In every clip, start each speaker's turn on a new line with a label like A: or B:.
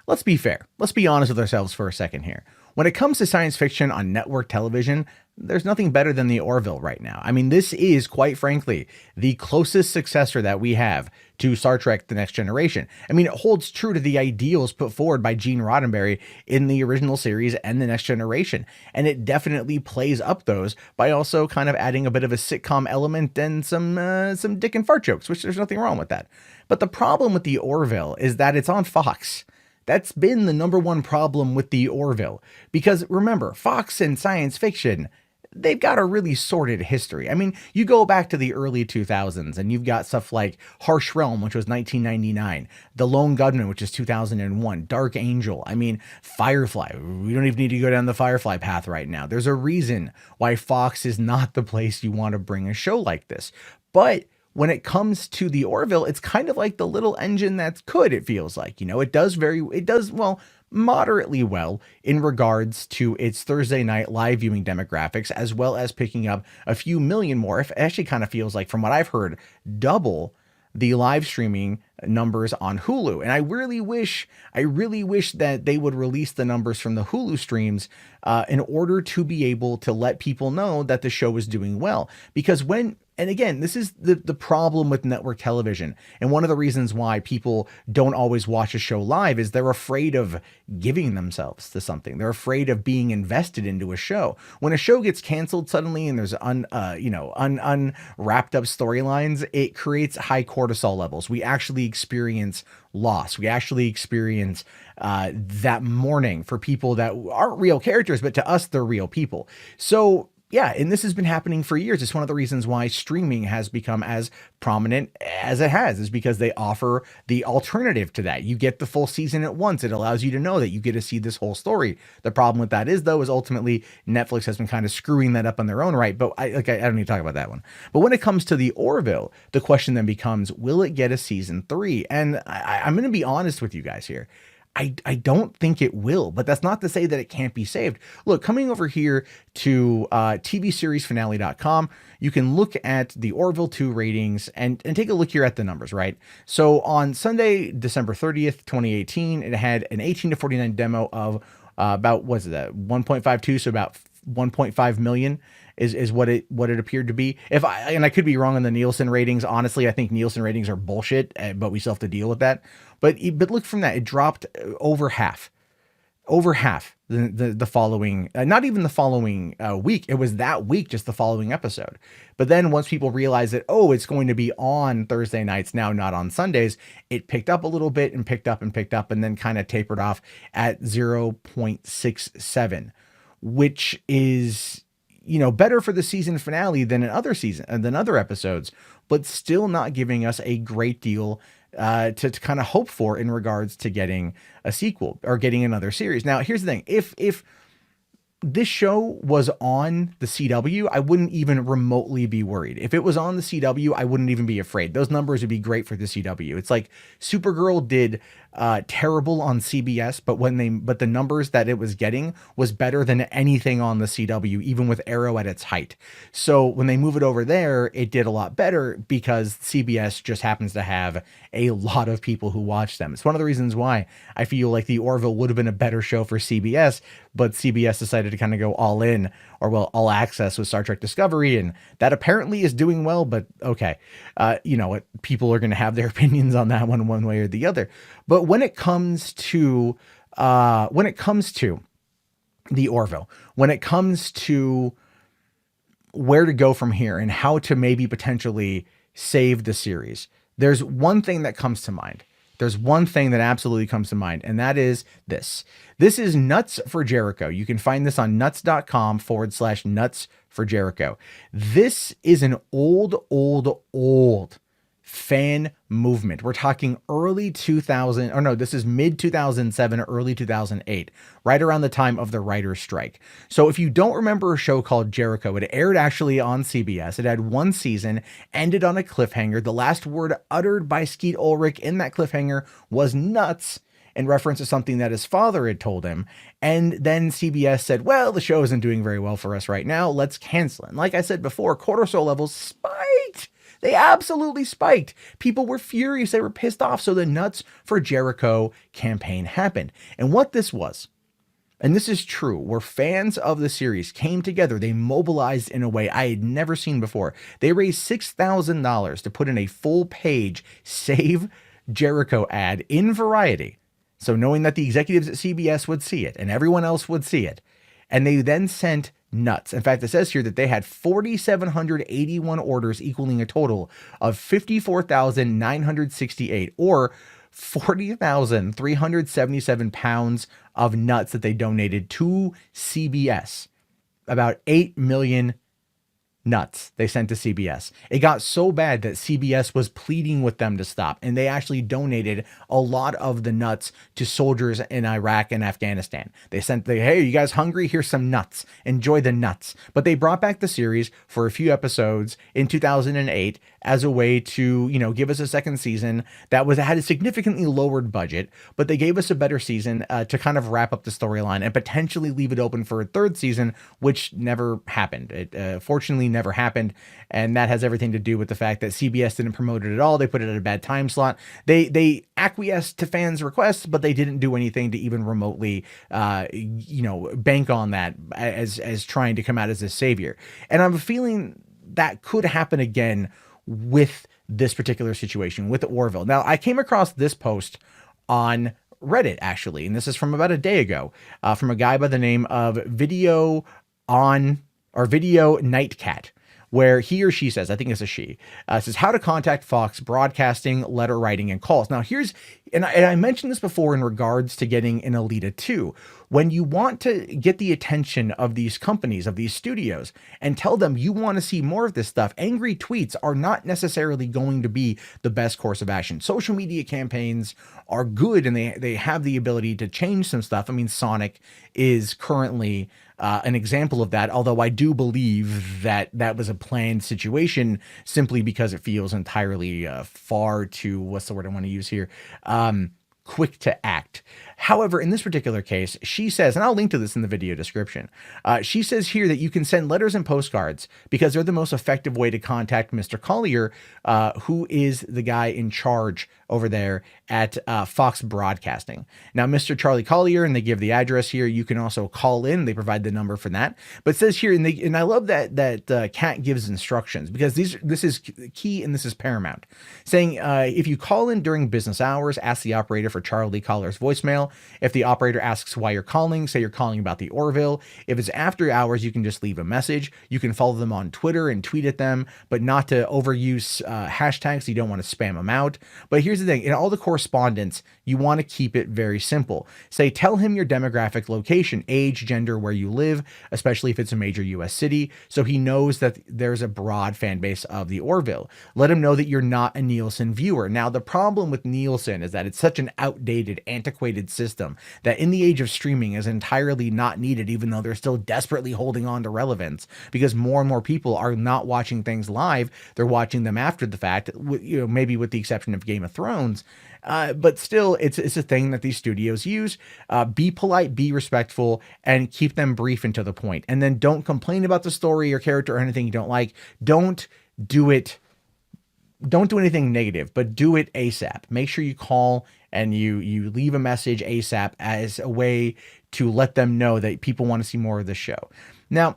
A: let's be fair. Let's be honest with ourselves for a second here. When it comes to science fiction on network television, there's nothing better than the Orville right now. I mean, this is, quite frankly, the closest successor that we have to Star Trek The Next Generation. I mean, it holds true to the ideals put forward by Gene Roddenberry in the original series and The Next Generation. And it definitely plays up those by also kind of adding a bit of a sitcom element and some dick and fart jokes, which there's nothing wrong with that. But the problem with the Orville is that it's on Fox. That's been the number one problem with the Orville. Because remember, Fox and science fiction, they've got a really sordid history. I mean, you go back to the early 2000s and you've got stuff like Harsh Realm, which was 1999, The Lone Gunman, which is 2001, Dark Angel. I mean, Firefly. We don't even need to go down the Firefly path right now. There's a reason why Fox is not the place you want to bring a show like this. But when it comes to the Orville, it's kind of like the little engine that could, it feels like, it does, well, moderately well in regards to its Thursday night live viewing demographics, as well as picking up a few million more. It actually kind of feels like, from what I've heard, double the live streaming numbers on Hulu. And I really wish that they would release the numbers from the Hulu streams in order to be able to let people know that the show is doing well. Because and again, this is the problem with network television. And one of the reasons why people don't always watch a show live is they're afraid of giving themselves to something. They're afraid of being invested into a show. When a show gets canceled suddenly and there's unwrapped up storylines, it creates high cortisol levels. We actually experience loss. We actually experience that mourning for people that aren't real characters, but to us, they're real people. So yeah, and this has been happening for years. It's one of the reasons why streaming has become as prominent as it has, is because they offer the alternative to that. You get the full season at once. It allows you to know that you get to see this whole story. The problem with that is, though, is ultimately Netflix has been kind of screwing that up on their own right. But I don't need to talk about that one. But when it comes to the Orville, the question then becomes, will it get a season 3? And I'm going to be honest with you guys here. I don't think it will, but that's not to say that it can't be saved. Look, coming over here to tvseriesfinale.com, you can look at the Orville 2 ratings and take a look here at the numbers, right? So on Sunday, December 30th, 2018, it had an 18 to 49 demo of about, what's that, 1.52, so about 1.5 million is what it appeared to be. And I could be wrong on the Nielsen ratings. Honestly, I think Nielsen ratings are bullshit, but we still have to deal with that. But look, from that, it dropped over half the following, not even the following week. It was that week, just the following episode. But then once people realized that, oh, it's going to be on Thursday nights now, not on Sundays, it picked up a little bit and picked up, and then kind of tapered off at 0.67, which is, better for the season finale than other episodes, but still not giving us a great deal to kind of hope for in regards to getting a sequel or getting another series. Now, here's the thing. If this show was on the CW, I wouldn't even remotely be worried. If it was on the CW, I wouldn't even be afraid. Those numbers would be great for the CW. It's like Supergirl did terrible on CBS, but the numbers that it was getting was better than anything on the CW, even with Arrow at its height. So when they move it over there, it did a lot better because CBS just happens to have a lot of people who watch them. It's one of the reasons why I feel like the Orville would have been a better show for CBS, but CBS decided to kind of go all in, or well, all access with Star Trek Discovery, and that apparently is doing well. But okay, you know what? People are going to have their opinions on that one way or the other. But when it comes to the Orville, when it comes to where to go from here and how to maybe potentially save the series, there's one thing that comes to mind. There's one thing that absolutely comes to mind, and that is this. This is Nuts for Jericho. You can find this on nuts.com/nuts for Jericho. This is an old fan movement. We're talking early 2000, or no, this is mid 2007, early 2008, right around the time of the writer's strike. So if you don't remember a show called Jericho, it aired actually on CBS. It had one season, ended on a cliffhanger. The last word uttered by Skeet Ulrich in that cliffhanger was nuts, in reference to something that his father had told him. And then CBS said, well, the show isn't doing very well for us right now. Let's cancel it. And like I said before, cortisol levels spiked They absolutely spiked. People were furious. They were pissed off. So the Nuts for Jericho campaign happened. And what this was, and this is true, where fans of the series came together, they mobilized in a way I had never seen before. They raised $6,000 to put in a full page Save Jericho ad in Variety. So knowing that the executives at CBS would see it and everyone else would see it. And they then sent Nuts. In fact, it says here that they had 4,781 orders, equaling a total of 54,968, or 40,377 pounds of nuts that they donated to CBS. About 8 million nuts they sent to CBS. It got so bad that CBS was pleading with them to stop, and they actually donated a lot of the nuts to soldiers in Iraq and Afghanistan. They sent hey, you guys hungry? Here's some nuts. Enjoy the nuts. But they brought back the series for a few episodes in 2008 as a way to, give us a second season that had a significantly lowered budget, but they gave us a better season to kind of wrap up the storyline and potentially leave it open for a third season, which never happened. It fortunately never happened, and that has everything to do with the fact that CBS didn't promote it at all. They put it at a bad time slot. They acquiesced to fans' requests, but they didn't do anything to even remotely, bank on that as trying to come out as a savior. And I'm feeling that could happen again with this particular situation with Orville. Now, I came across this post on Reddit, actually, and this is from about a day ago, from a guy by the name of Video Nightcat, where he or she says, I think it's a she, says how to contact Fox broadcasting, letter writing, and calls. Now and I mentioned this before in regards to getting an Alita 2. When you want to get the attention of these companies, of these studios, and tell them you want to see more of this stuff, angry tweets are not necessarily going to be the best course of action. Social media campaigns are good, and they have the ability to change some stuff. I mean, Sonic is currently an example of that, although I do believe that was a planned situation simply because it feels entirely far too, what's the word I want to use here? Quick to act. However, in this particular case, she says, and I'll link to this in the video description, she says here that you can send letters and postcards because they're the most effective way to contact Mr. Collier, who is the guy in charge over there at Fox Broadcasting. Now, Mr. Charlie Collier, and they give the address here. You can also call in. They provide the number for that. But it says here, and I love that Kat gives instructions, because this is key and this is paramount, saying if you call in during business hours, ask the operator for Charlie Collier's voicemail. If the operator asks why you're calling, say you're calling about the Orville. If it's after hours, you can just leave a message. You can follow them on Twitter and tweet at them, but not to overuse hashtags. You don't want to spam them out. But here's the thing. In all the correspondence, you want to keep it very simple. Say, tell him your demographic, location, age, gender, where you live, especially if it's a major U.S. city, so he knows that there's a broad fan base of the Orville. Let him know that you're not a Nielsen viewer. Now, the problem with Nielsen is that it's such an outdated, antiquated system that in the age of streaming is entirely not needed, even though they're still desperately holding on to relevance, because more and more people are not watching things live. They're watching them after the fact, maybe with the exception of Game of Thrones. But still, it's a thing that these studios use. Be polite, be respectful, and keep them brief and to the point. And then don't complain about the story or character or anything you don't like. Don't do anything negative, but do it ASAP. Make sure you call and you leave a message ASAP as a way to let them know that people want to see more of the show. Now,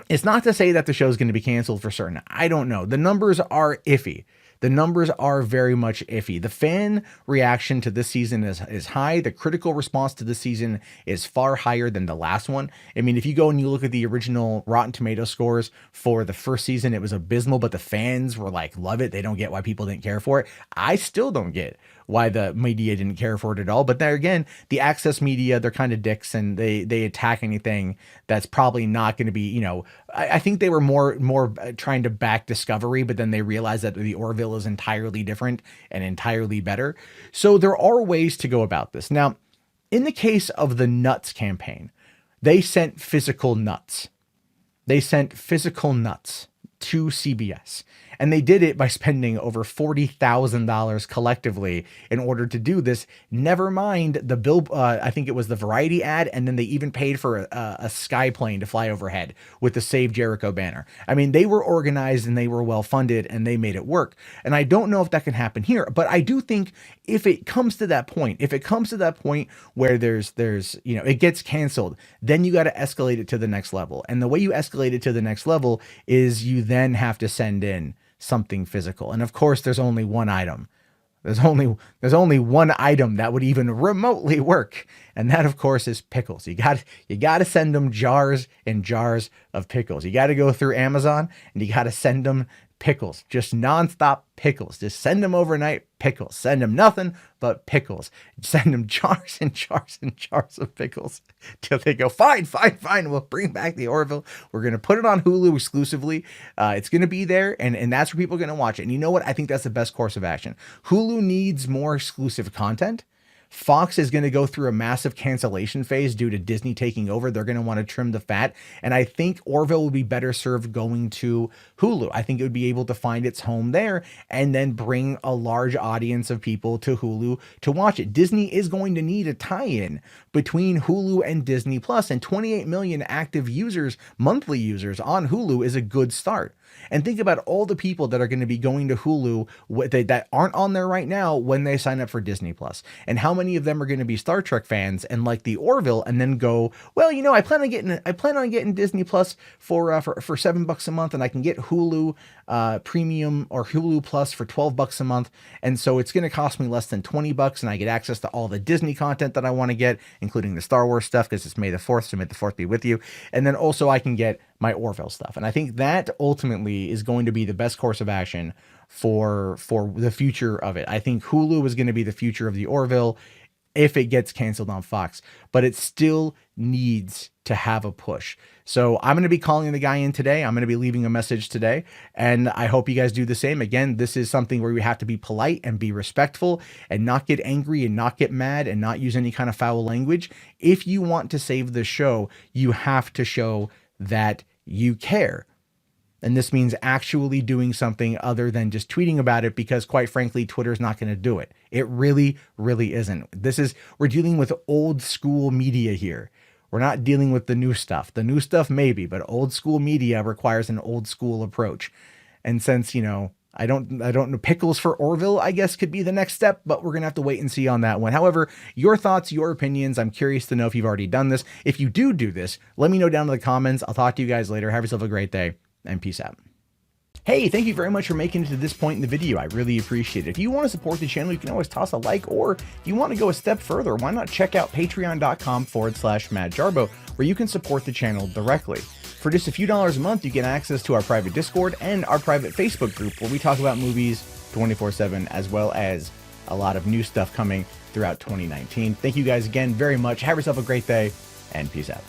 A: it's not to say that the show is going to be canceled for certain. I don't know. The numbers are iffy. The numbers are very much iffy. The fan reaction to this season is high. The critical response to this season is far higher than the last one. I mean, if you go and you look at the original Rotten Tomato scores for the first season, it was abysmal, but the fans were like, love it. They don't get why people didn't care for it. I still don't get why the media didn't care for it at all. But there again, the access media, they're kind of dicks, and they attack anything that's probably not going to be, I think they were more trying to back Discovery, but then they realized that the Orville is entirely different and entirely better. So there are ways to go about this. Now, in the case of the Nuts campaign, they sent physical nuts. They sent physical nuts to CBS. And they did it by spending over $40,000 collectively in order to do this. Never mind the bill. I think it was the Variety ad. And then they even paid for a sky plane to fly overhead with the Save Jericho banner. I mean, they were organized and they were well funded and they made it work. And I don't know if that can happen here, but I do think if it comes to that point, where there's, it gets canceled, then you got to escalate it to the next level. And the way you escalate it to the next level is you then have to send in something physical. And of course, there's only one item. There's only one item that would even remotely work. And that, of course, is pickles. You got to send them jars and jars of pickles. You got to go through Amazon and you got to send them pickles, just nonstop pickles. Just send them overnight pickles. Send them nothing but pickles. Send them jars and jars and jars of pickles till they go, fine. We'll bring back the Orville. We're going to put it on Hulu exclusively. It's going to be there, and that's where people are going to watch it. And you know what? I think that's the best course of action. Hulu needs more exclusive content. Fox is going to go through a massive cancellation phase due to Disney taking over. They're going to want to trim the fat. And I think Orville would be better served going to Hulu. I think it would be able to find its home there and then bring a large audience of people to Hulu to watch it. Disney is going to need a tie-in between Hulu and Disney Plus, and 28 million active users, monthly users on Hulu is a good start. And think about all the people that are going to be going to Hulu that aren't on there right now when they sign up for Disney Plus, and how many of them are going to be Star Trek fans and like the Orville, and then go, well, I plan on getting Disney Plus for $7 a month, and I can get Hulu Premium or Hulu Plus for $12 a month, and so it's going to cost me less than $20, and I get access to all the Disney content that I want to get, including the Star Wars stuff because it's May the 4th, so may the 4th be with you, and then also I can get my Orville stuff. And I think that ultimately is going to be the best course of action for the future of it. I think Hulu is going to be the future of the Orville if it gets canceled on Fox, but it still needs to have a push. So I'm going to be calling the guy in today. I'm going to be leaving a message today, and I hope you guys do the same. Again, this is something where we have to be polite and be respectful and not get angry and not get mad and not use any kind of foul language. If you want to save the show, you have to show that you care. And this means actually doing something other than just tweeting about it, because quite frankly, Twitter's not going to do it. It really, really isn't. We're dealing with old school media here. We're not dealing with the new stuff. The new stuff maybe, but old school media requires an old school approach. And since, I don't know, pickles for Orville, I guess, could be the next step, but we're going to have to wait and see on that one. However, your thoughts, your opinions, I'm curious to know if you've already done this. If you do this, let me know down in the comments. I'll talk to you guys later. Have yourself a great day, and peace out. Hey, thank you very much for making it to this point in the video. I really appreciate it. If you want to support the channel, you can always toss a like, or if you want to go a step further, why not check out patreon.com/MattJarbo, where you can support the channel directly. For just a few dollars a month, you get access to our private Discord and our private Facebook group, where we talk about movies 24/7, as well as a lot of new stuff coming throughout 2019. Thank you guys again very much. Have yourself a great day, and peace out.